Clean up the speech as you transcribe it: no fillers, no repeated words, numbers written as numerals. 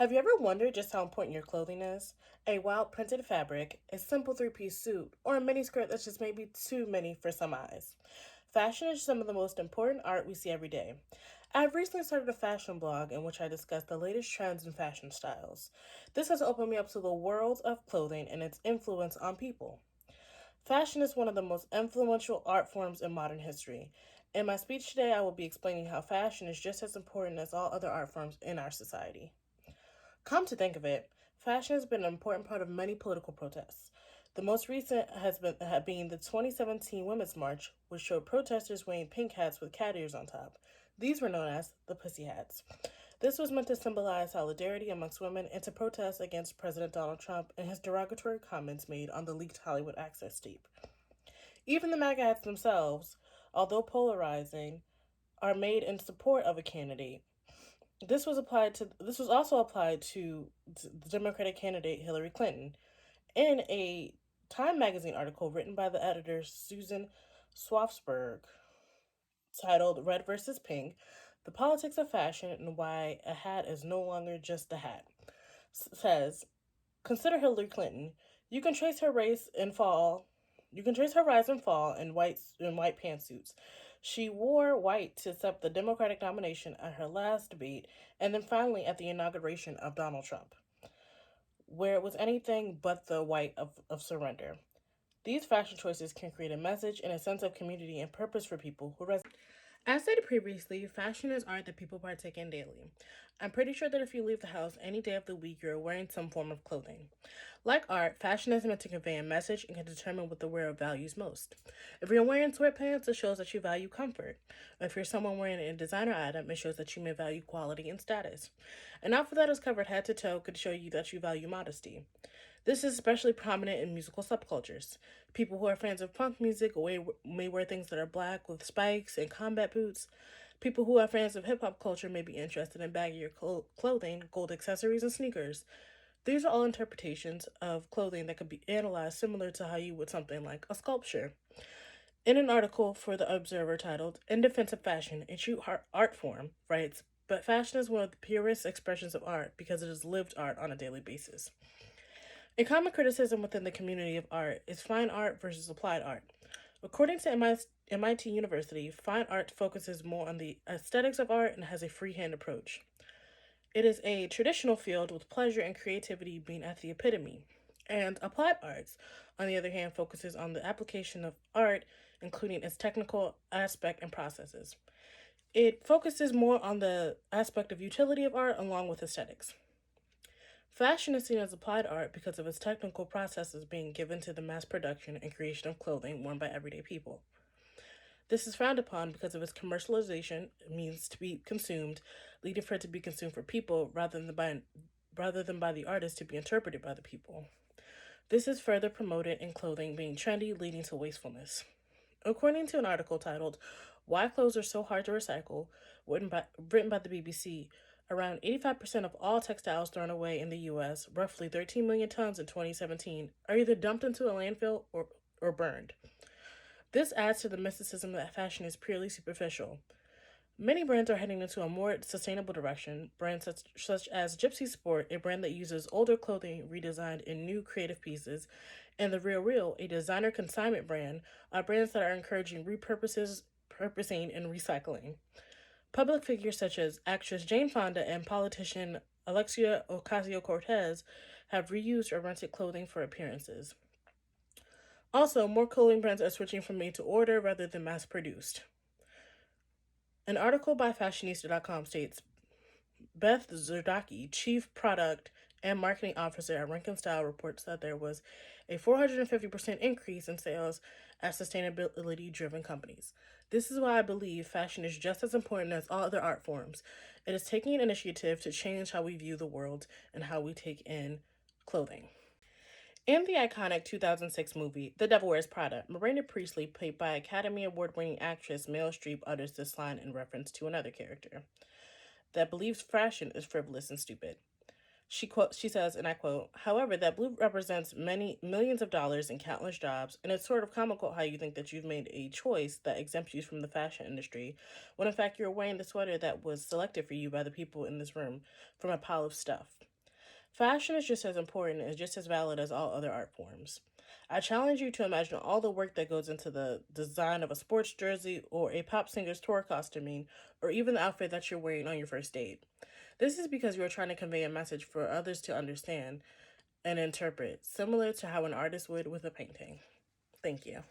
Have you ever wondered just how important your clothing is? A wild printed fabric, a simple three-piece suit, or a miniskirt that's just maybe too many for some eyes? Fashion is some of the most important art we see every day. I've recently started a fashion blog in which I discuss the latest trends and fashion styles. This has opened me up to the world of clothing and its influence on people. Fashion is one of the most influential art forms in modern history. In my speech today, I will be explaining how fashion is just as important as all other art forms in our society. Come to think of it, fashion has been an important part of many political protests. The most recent has been the 2017 Women's March, which showed protesters wearing pink hats with cat ears on top. These were known as the Pussy Hats. This was meant to symbolize solidarity amongst women and to protest against President Donald Trump and his derogatory comments made on the leaked Hollywood Access tape. Even the MAGA hats themselves, although polarizing, are made in support of a candidate. This was also applied to the Democratic candidate Hillary Clinton in a Time magazine article written by the editor Susan Swaffsberg titled Red versus Pink: The Politics of Fashion and Why a Hat is No Longer Just a Hat. Says, consider Hillary Clinton. You can trace her race and fall. You can trace her rise and fall in white pantsuits. She wore white to accept the Democratic nomination at her last debate, and then finally at the inauguration of Donald Trump, where it was anything but the white of surrender. These fashion choices can create a message and a sense of community and purpose for people who resonate. As stated previously, fashion is art that people partake in daily. I'm pretty sure that if you leave the house any day of the week, you're wearing some form of clothing. Like art, fashion is meant to convey a message and can determine what the wearer values most. If you're wearing sweatpants, it shows that you value comfort. If you're someone wearing a designer item, it shows that you may value quality and status. An outfit that is covered head to toe could show you that you value modesty. This is especially prominent in musical subcultures. People who are fans of punk music may wear things that are black with spikes and combat boots. People who are fans of hip hop culture may be interested in baggier clothing, gold accessories, and sneakers. These are all interpretations of clothing that could be analyzed similar to how you would something like a sculpture. In an article for The Observer titled In Defense of Fashion, a True Art Form, writes, but fashion is one of the purest expressions of art because it is lived art on a daily basis. A common criticism within the community of art is fine art versus applied art. According to MIT University, fine art focuses more on the aesthetics of art and has a freehand approach. It is a traditional field with pleasure and creativity being at the epitome. And applied arts, on the other hand, focuses on the application of art, including its technical aspect and processes. It focuses more on the aspect of utility of art along with aesthetics. Fashion is seen as applied art because of its technical processes being given to the mass production and creation of clothing worn by everyday people. This is frowned upon because of its commercialization, it means to be consumed, leading for it to be consumed for people rather than by the artist to be interpreted by the people. This is further promoted in clothing being trendy, leading to wastefulness. According to an article titled Why Clothes Are So Hard to Recycle, written by the BBC, around 85% of all textiles thrown away in the US, roughly 13 million tons in 2017, are either dumped into a landfill or burned. This adds to the mysticism that fashion is purely superficial. Many brands are heading into a more sustainable direction. Brands such as Gypsy Sport, a brand that uses older clothing redesigned in new creative pieces, and The Real Real, a designer consignment brand, are brands that are encouraging purposing, and recycling. Public figures such as actress Jane Fonda and politician Alexia Ocasio Cortez have reused or rented clothing for appearances. Also, more clothing brands are switching from made to order rather than mass produced. An article by Fashionista.com states Beth Zerdaki, Chief Product and Marketing Officer at Rankin Style, reports that there was a 450% increase in sales at sustainability driven companies. This is why I believe fashion is just as important as all other art forms. It is taking an initiative to change how we view the world and how we take in clothing. In the iconic 2006 movie, The Devil Wears Prada, Miranda Priestley, played by Academy Award winning actress Meryl Streep, utters this line in reference to another character that believes fashion is frivolous and stupid. She says, and I quote, however, that blue represents many millions of dollars and countless jobs, and it's sort of comical how you think that you've made a choice that exempts you from the fashion industry, when in fact you're wearing the sweater that was selected for you by the people in this room from a pile of stuff. Fashion is just as important and just as valid as all other art forms. I challenge you to imagine all the work that goes into the design of a sports jersey or a pop singer's tour costuming, or even the outfit that you're wearing on your first date. This is because you are trying to convey a message for others to understand and interpret, similar to how an artist would with a painting. Thank you.